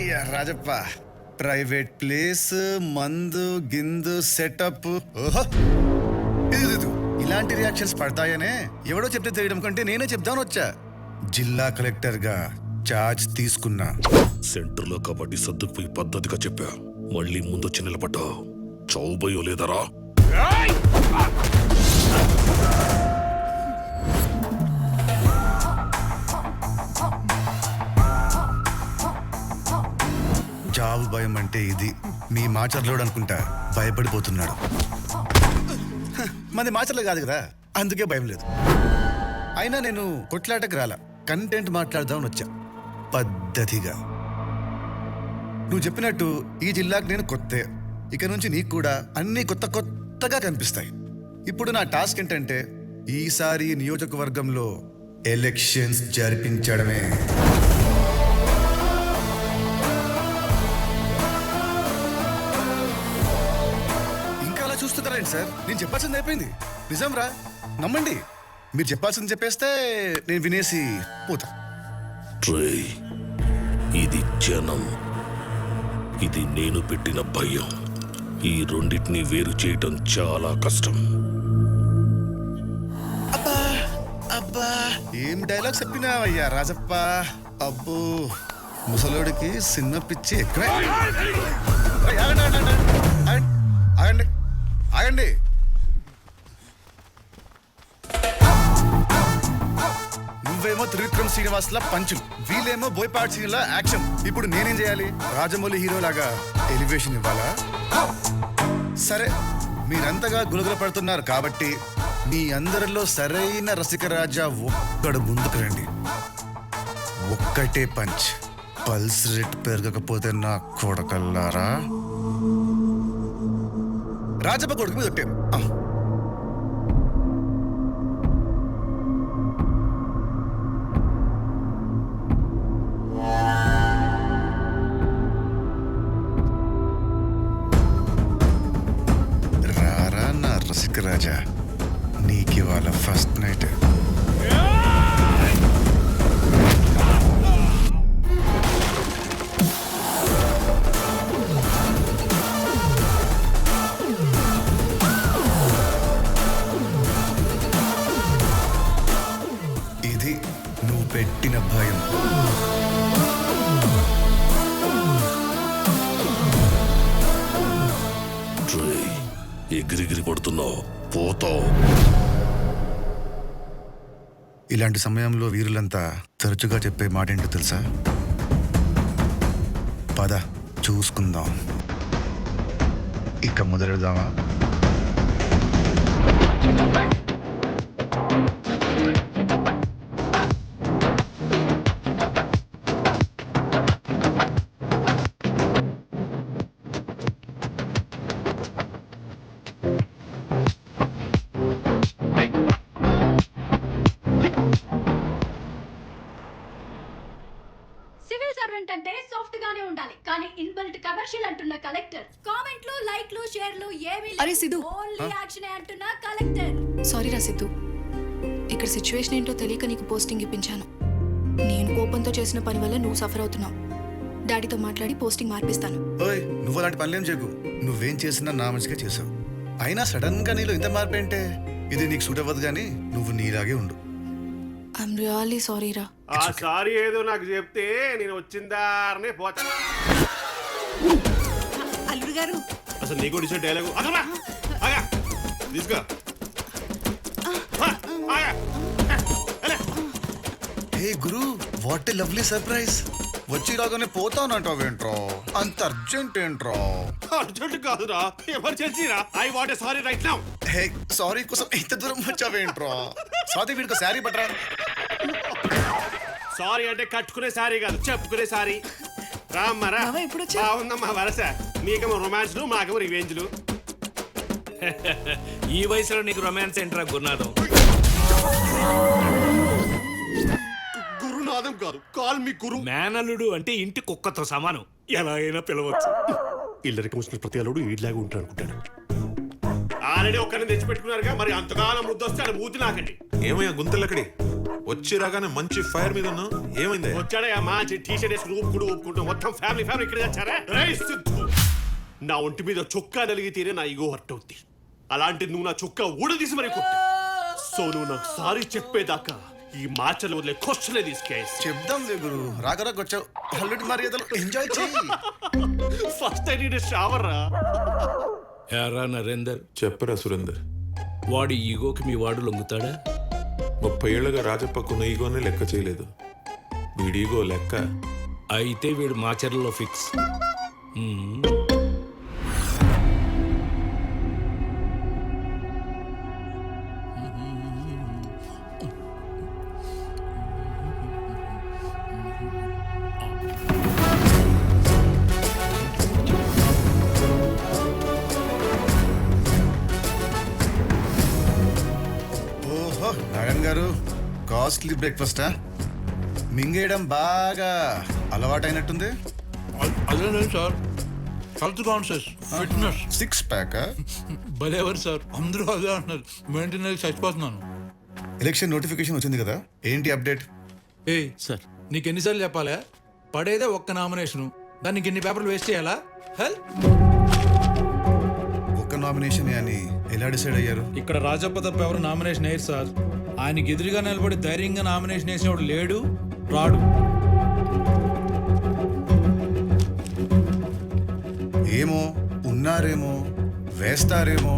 అయ్యా Rajappa, private place, మందు గిందు setup. ఓహో, ఇది ఇలాంటి రియాక్షన్స్ పడతాయనే ఎవడో చెప్తే తెలియడం కంటే నేనే చెప్దామని వచ్చా. జిల్లా కలెక్టర్ గా చార్జ్ తీసుకున్నా. సెంటర్లో కబడ్డీ సర్దుకుపోయి పద్ధతిగా చెప్పా. మళ్ళీ ముందొచ్చి నిలబడ్డా చౌబయ్యో లేదరా. చావు భయం అంటే ఇది. మీ మాచర్లోడు అనుకుంటా భయపడిపోతున్నాడు. మంది మాచర్లు కాదు కదా, అందుకే భయం లేదు. అయినా నేను కొట్లాటకు రాలా, కంటెంట్ మాట్లాడదామని వచ్చా పద్ధతిగా. నువ్వు చెప్పినట్టు ఈ జిల్లాకు నేను కొత్తే. ఇక నుంచి నీకు కూడా అన్ని కొత్త కొత్తగా కనిపిస్తాయి. ఇప్పుడు నా టాస్క్ ఏంటంటే ఈసారి నియోజకవర్గంలో ఎలక్షన్స్ జరిపించడమే. ఇంకా అలా చూస్తున్నారండి సార్? నేను చెప్పాల్సింది అయిపోయింది. నిజం రా, నమ్మండి. మీరు చెప్పాల్సింది చెప్పేస్తే నేను వినేసి పోతా. ట్రేయ్, ఇది జనం, ఇది నేను పెట్టిన భయం. ఈ రెండింటిని వేరు చేయటం చాలా కష్టం. అబ్బా అబ్బా, ఏం డైలాగ్ చెప్పినావయ్యా రాజప్ప. అబ్బో, ముసలోడికి సినిమా పిచ్చి ఎక్కువే. ఆగండి ఆగండి. నువ్వేమో త్రివిక్రమ్ శ్రీనివాస్లా పంచులు, వీళ్ళేమో బోయపాటి శ్రీనిలా యాక్షన్. ఇప్పుడు నేనేం చేయాలి? రాజమౌళి హీరోలాగా ఎలివేషన్ ఇవ్వాలా? సరే, మీరంతగా గులగుల పడుతున్నారు కాబట్టి మీ అందరిలో సరైన రసికరాజా ఒక్కడు ముందుకు రండి. ఒక్కటే పంచ్. పల్స్ రేట్ పెరగకపోతే నా కొడకల్లారా. రాజప్ప కొడుకు మీద కొట్టాను. రారా నా రసికరాజా, నీకివాళ ఫస్ట్ నైట్. ఇది నువ్వు పెట్టిన భయం. ట్రేయ్, ఎగిరిగిరి పడుతున్నావు, పోతావు. ఇలాంటి సమయంలో వీరులంతా తరచుగా చెప్పే మాట ఏంటో తెలుసా? పద చూసుకుందాం. ఇక మొదలెడదామా? సివిల్ సర్వెంట్ అంటే సాఫ్ట్ గానే ఉండాలి, కానీ ఇన్బిల్ట్ కమర్షియల్ అంటున్న కలెక్టర్. కామెంట్లు, లైక్లు, షేర్లు ఏమీ అరే సిద్ధు, ఓన్లీ యాక్షన్ అంటున్న కలెక్టర్. సారీ రా సిద్ధు, ఇక్కడ సిచ్యువేషన్ ఏంటో తెలియక నీకు పోస్టింగ్ ఇప్పించాను. నేను కోపంతో చేసిన పని వల్ల నువ్వు సఫర్ అవుతున్నావు. డాడీతో మాట్లాడి పోస్టింగ్ మార్పిస్తాను. ఓయ్, నువ్వు అలాంటి పనులేం చేయకు. నువ్వేం చేసినా నా మంచిగా చేసావు. అయినా సడన్ గా నీలో ఇంత మార్పు ఏంటే? ఇది నీకు సూట్ అవ్వదు, కానీ నువ్వు నీలాగే ఉండు. ఐఎమ్ రియల్లీ సారీ రా. ఆ సారీ ఏదో నాకు చెప్తే నేను వచ్చిందారనే పోతా. అల్లుడు గారు, అసలు నీకు డిసైడ్ డైలాగు అదమ్మా ఆగా తీసుకో. ఆగా హే గురు, వాట్ ఏ లవ్లీ సర్ప్రైజ్. వచ్చి రాగానే పోతానంటావేంట్రా? అంత అర్జెంట్ ఏంట్రా? అర్జెంట్ కాదురా, ఎమర్జెన్సీ రా. I want a sorry right now. Hey, sorry కోసం ఇంత దూరం వచ్చావేంట్రా? స్వాతి, వీడికి సారీ పట్రా. సారీ అంటే కట్టుకునే సారీ కాదు, చెప్పుకునే సారీ. రామ్మరా, బావ ఎప్పుడు వచ్చావ్? బాగుందమ్మా వరస. మీకేమో రొమాన్స్లు, మాకేమో రివెంజ్లు. ఈ వయసులో నీకు రొమాన్స్ ఏంట్రా గురునాథం? గురునాథం కాదు, కాల్ మీ గురు. మేనల్లుడు అంటే ఇంటి కుక్కతో సమానం, ఎలా అయినా పిలవచ్చు. ఇల్లరికి వచ్చిన ప్రతి అల్లుడు ఈడ్లాగా ఉంటాడు అనుకుంటాడు. ఆల్రెడీ ఒక్కరిని తెచ్చిపెట్టుకున్నారుగా, మరి అంతకాలం ముద్దొస్తే అది మూతి నాకండి. ఏమయ్యా గుంతలక్కడి వచ్చి రాగానే మంచి ఫైర్ మీద ఉన్నావు, ఏమైంది? వచ్చాడయ్యా మంచి టీషర్ట్ వేసుకుని ఊపుకుంటూ మొత్తం ఫ్యామిలీ ఇక్కడ వచ్చారా? రేయ్ సిద్ధు, నా ఒంటి మీద చొక్కా నలిగితేనే నా ఇగో హర్ట్ అవుద్ది. అలాంటి నువ్వు నా చొక్కా ఊడదీసి మరి కొట్టా. సో నువ్వు నాకు సారీ చెప్పేదాకా ఈ మార్చలు వదిలే క్వశ్చనే తీసుకేసి చెప్దాం గురు, రాగరాకు వచ్చావు. హల్లుడి మర్యాదలు ఎంజాయ్ చేయి. ఫస్ట్ ఐ నీడ్ షవర్ రా. ఎరా నరేందర్, చెప్పరా సురేందర్, వాడి ఈగోకి మీ వాడు లొంగుతాడా? 30 ఏళ్ళుగా రాజప్పకున్న ఈగోనే లెక్క చేయలేదు. వీడి ఈగో లెక్క. అయితే వీడు మాచర్లలో ఫిక్స్. ఓహో నారాయణ గారు, కాస్ట్లీ బ్రేక్ఫాస్టా? మింగేయడం బాగా అలవాటైనట్టుంది. అదే సార్, హెల్త్ కాన్షియస్, ఫిట్నెస్, 6 ప్యాకా? భలేవారు సార్, అందరూ అదే అంటున్నారు. మెయింటైన్ చచ్చిపోతున్నాను. ఎలక్షన్ నోటిఫికేషన్ వచ్చింది కదా, ఏంటి అప్డేట్? ఏయ్ సార్, నీకు ఎన్నిసార్లు చెప్పాలా? పడేదే ఒక్క నామినేషను, దానికి ఎన్ని పేపర్లు వేస్ట్ చేయాలా? హెల్ ఒక్క నామినేషన్ అని ఎలా డిసైడ్ అయ్యారు? ఇక్కడ రాజప్ప తప్ప ఎవరు నామినేషన్ వేయరు సార్. ఆయనకి ఎదురుగా నిలబడి ధైర్యంగా నామినేషన్ వేసినప్పుడు లేడు, రాడు. ఏమో, ఉన్నారేమో, వేస్తారేమో.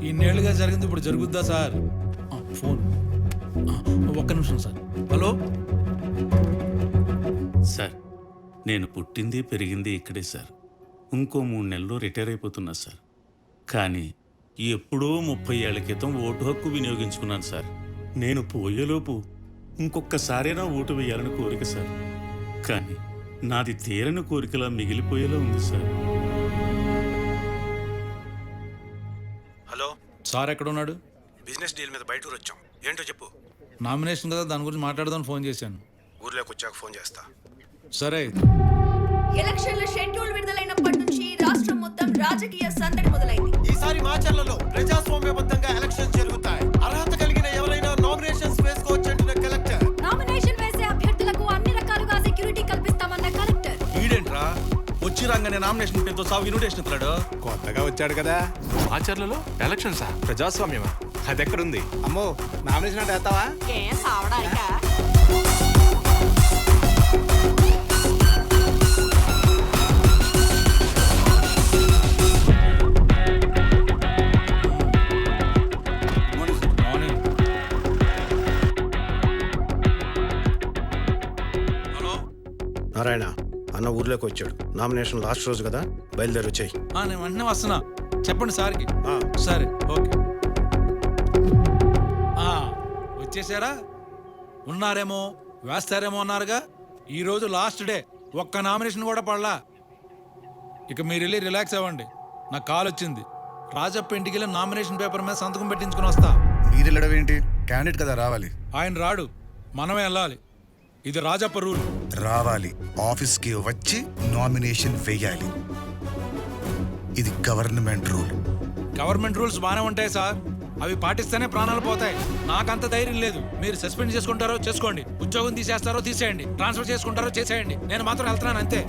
ఇన్నేళ్లుగా జరిగింది ఇప్పుడు జరుగుద్దా సార్? ఫోన్ ఒక్క నిమిషం సార్. హలో సార్, నేను పుట్టింది పెరిగింది ఇక్కడే సార్. ఇంకో 3 నెలల్లో రిటైర్ అయిపోతున్నా సార్. కానీ ఎప్పుడో 30 ఏళ్ల క్రితం ఓటు హక్కు వినియోగించుకున్నాను సార్. నేను పోయేలోపు ఇంకొకసారైనా ఓటు వేయాలని కోరిక సార్. కానీ నాది తీరని కోరికలా మిగిలిపోయేలా ఉంది సార్. హలో సార్, ఎక్కడ ఉన్నాడు? బిజినెస్ డీల్ మీద బయటకు వచ్చాం. ఏంటో చెప్పు. నామినేషన్ కదా, దాని గురించి మాట్లాడదామని ఫోన్ చేశాను. ఊర్లోకి వచ్చాక ఫోన్ చేస్తా. సరే. ఎలక్షన్ల షెడ్యూల్ విడుదలైనప్పటి నుంచి రాష్ట్రం మొత్తం రాజకీయ సందడి మొదలైంది. ఈసారి మాచర్లలో ప్రజాస్వామ్యబద్ధంగా ఎలక్షన్స్ జరుగుతాయి. అర్హత కలిగిన ఎవరైనా నామినేషన్స్ వేసుకోవచ్చంటున్న కలెక్టర్. నామినేషన్ వేసే అభ్యర్థులకు అన్ని రకాలుగా సెక్యూరిటీ కల్పిస్తామన్న కలెక్టర్. ఈడేంట్రా వచ్చి రాగానే నామినేషన్ పేరుతో సాగు ఇన్విటేషన్ ఇస్తున్నాడు. కొత్తగా వచ్చాడు కదా. మాచర్లలో ఎలక్షన్సా? ప్రజాస్వామ్యమా? అది ఎక్కడుంది? అమ్మో, నామినేషన్ అంటే వేస్తావా? నారాయణ అన్న ఊర్లోకి వచ్చాడు. నామినేషన్ లాస్ట్ రోజు కదా, బయలుదేరి వచ్చాయి. నేను వెంటనే వస్తున్నా. చెప్పండి సార్కి. సరే, ఓకే. వచ్చేసారా? ఉన్నారేమో, వేస్తారేమో అన్నారుగా. ఈరోజు లాస్ట్ డే, ఒక్క నామినేషన్ కూడా పడలా. ఇక మీరు వెళ్ళి రిలాక్స్ అవ్వండి. నాకు కాల్ వచ్చింది. రాజప్ప ఇంటికి వెళ్ళి నామినేషన్ పేపర్ మీద సంతకం పెట్టించుకుని వస్తా. మీరు వెళ్ళడం ఏంటి? క్యాండిడేట్ కదా రావాలి. ఆయన రాడు, మనమే వెళ్ళాలి. ఇది రాజప్ప రూల్. రావాలి, ఆఫీస్కి వచ్చి నామినేషన్ వేయాలి. ఇది గవర్నమెంట్ రూల్. గవర్నమెంట్ రూల్స్ బాగానే ఉంటాయి సార్, అవి పాటిస్తేనే ప్రాణాలు పోతాయి. నాకంత ధైర్యం లేదు. మీరు సస్పెండ్ చేసుకుంటారో చేసుకోండి, ఉద్యోగం తీసేస్తారో తీసేయండి, ట్రాన్స్ఫర్ చేసుకుంటారో చేసేయండి. నేను మాత్రం వెళ్తున్నాను అంతే.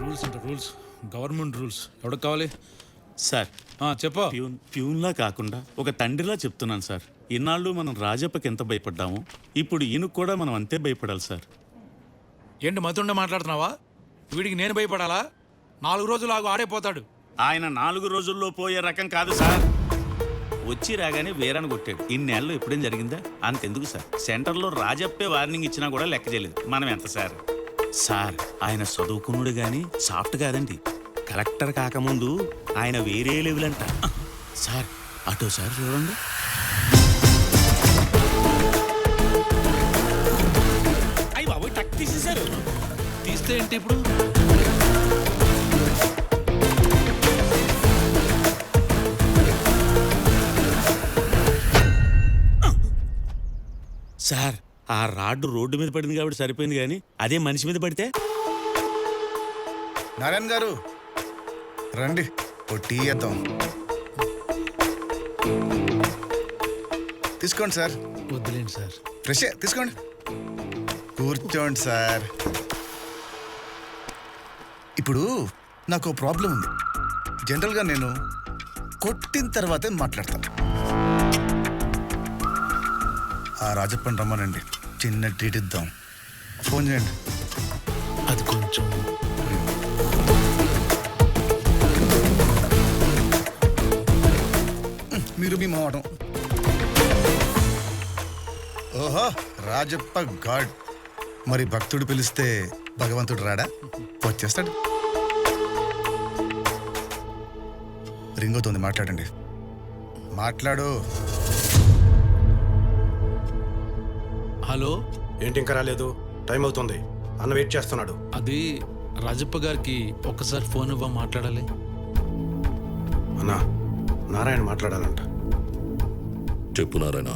రూల్స్ అంటే రూల్స్, గవర్నమెంట్ రూల్స్. ఎవరికి కావాలి సార్? చెప్పు. ప్యూన్లా కాకుండా ఒక తండ్రిలా చెప్తున్నాను సార్. ఇన్నాళ్ళు మనం రాజప్పకి ఎంత భయపడ్డామో ఇప్పుడు ఈయనకు కూడా మనం అంతే భయపడాలి సార్. ఏంటి మతుండే మాట్లాడుతున్నావా? వీడికి నేను భయపడాలా? 4 రోజులు ఆగు, ఆడైపోతాడు. ఆయన 4 రోజుల్లో పోయే రకం కాదు సార్. వచ్చి రాగానే వేరాన్ని కొట్టాడు. ఇన్నేళ్ళు ఎప్పుడేం జరిగిందా? అంతెందుకు సార్, సెంటర్లో రాజప్పే వార్నింగ్ ఇచ్చినా కూడా లెక్క చేయలేదు. మనం ఎంత సార్? సార్, ఆయన చదువుకున్నాడు కానీ సాఫ్ట్ కాదండి. కలెక్టర్ కాకముందు ఆయన వేరే లెవెల్ అంట. సార్, అటో సార్ చూడండి. అయ్యి బాబు, టక్ తీసేశారు. తీస్తే ఏంటి ఇప్పుడు? సార్, ఆ రాడ్డు రోడ్డు మీద పడింది కాబట్టి సరిపోయింది, కానీ అదే మనిషి మీద పడితే. నారాయణ గారు రండి, ఓ టీ ఇద్దాం. తీసుకోండి సార్. వద్దులేండి సార్. ఫ్రెష్ తీసుకోండి. కూర్చోండి సార్. ఇప్పుడు నాకు ప్రాబ్లం ఉంది. జనరల్గా నేను కొట్టిన తర్వాతే మాట్లాడతాను. ఆ రాజప్పని రమ్మనండి, చిన్న ట్రీట్ ఇద్దాం. ఫోన్ చేయండి. అది కొంచెం మీరు మీ మావడం. ఓహో, రాజప్ప గాడ్. మరి భక్తుడు పిలిస్తే భగవంతుడు రాడా? వచ్చేస్తాడు. రింగ్ అవుతుంది, మాట్లాడండి. మాట్లాడు. హలో, ఏంటి ఇంకా రాలేదు? టైం అవుతుంది, అన్న వెయిట్ చేస్తున్నాడు. అది రాజప్ప గారికి ఒక్కసారి ఫోన్ ఇవ్వ, మాట్లాడాలి. అన్నా, నారాయణ మాట్లాడాలంట. చెప్పు నారాయణ.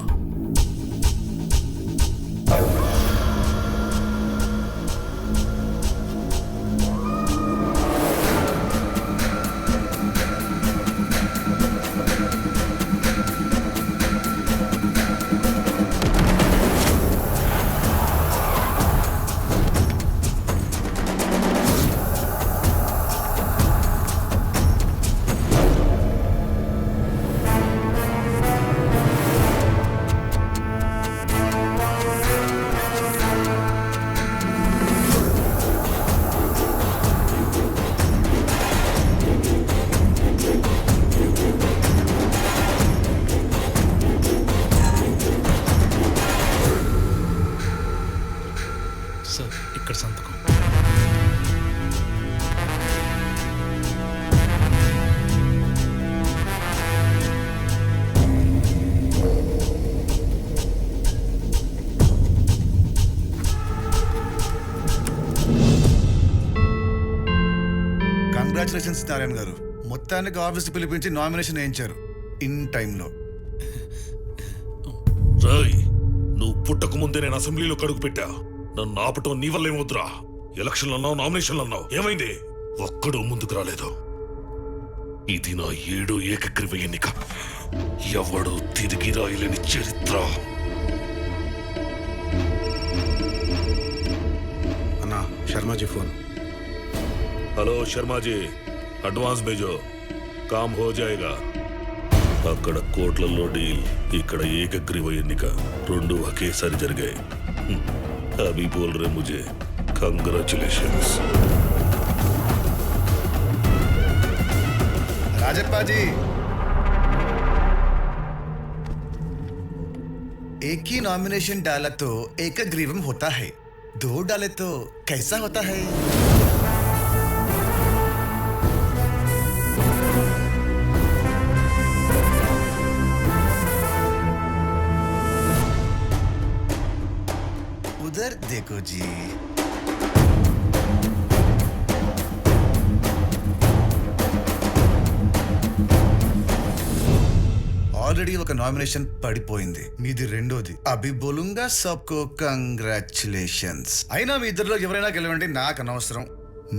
సార్, ఇక్కడ సంతకం. కంగ్రాచులేషన్స్ నారాయణ గారు. మొత్తానికి ఆఫీస్కి పిలిపించి నామినేషన్ వేయించారు ఇన్ టైంలో. రాయ్, నువ్వు పుట్టక ముందే నేను అసెంబ్లీలో కడుగు పెట్టా. నన్ను ఆపటం నీ వల్ల ఏమవుతురా? ఎలక్షన్లు అన్నావు, నామినేషన్లు అన్నావు, ఏమైంది? ఒక్కడూ ముందుకు రాలేదు. ఇది నా 7వ ఏకగ్రీవ ఎన్నిక. ఎవడు తిరిగి రాయలేని చరిత్ర. అన్నా, Sharmaji phone. Hello Sharmaji, advance భేజో, కామ్ హో జాయేగా. అక్కడ కోట్లలో డీల్, ఇక్కడ ఏకగ్రీవ ఎన్నిక, రెండు ఒకేసారి జరిగాయి. అభి బోల్ రే ముझे కంగ్రాచులేషన్స్. राजप्पा जी, एक ही नॉमिनेशन डाला तो एकग्रीवम होता है, 2 डाले तो कैसा होता है? उधर देखो जी. ఆల్రెడీ ఒక నామినేషన్ పడిపోయింది, మీది రెండోది. అభి బోలుంగా సబ్కో కంగ్రాచులేషన్స్. అయినా మీ ఇద్దరిలో ఎవరైనా గెలవండి, నాకు అనవసరం.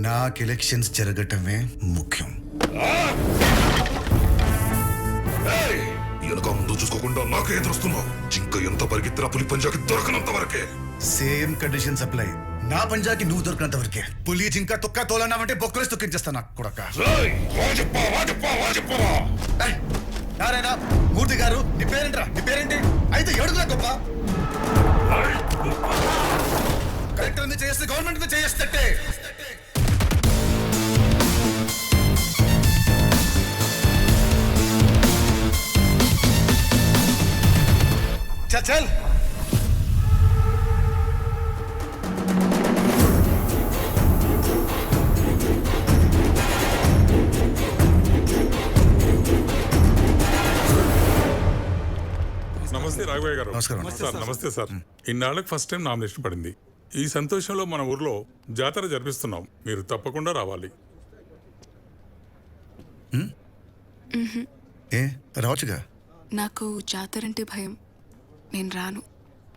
నాకు ఎలక్షన్స్ జరగటమే ముఖ్యం. వెనక ముందు చూసుకోకుండా నాకే ఎదురుస్తున్నావు. జింక ఎంత పరిగెత్తినా పులి పంజాకి దొరకనంత వరకే. Same conditions apply. నా పంజాకి నువ్వు దొరికినంత వరకే. పులి జింక తొక్క తోలన్నావంటే బొక్కలేసి తొక్కించేస్తా నాకు కొడక. నారాయణ మూర్తి గారు, నీ పేరేంట్రా? నీ పేరేంటి? అయితే ఏడుగులా గొప్ప. కలెక్టర్ మీద చేస్తే గవర్నమెంట్ మీద చేస్తట్టే. చల్ చల్. నమస్తే రాఘవయ్య గారు. నమస్కారం. సార్ నమస్తే సార్. ఇన్నాళ్ళకి ఫస్ట్ టైం నామినేషన్ పడింది. ఈ సంతోషంలో మన ఊర్లో జాతర జరిపిస్తున్నాం, మీరు తప్పకుండా రావాలి. ఏ రావచ్చుగా. నాకు జాతరంటే భయం, నేను రాను.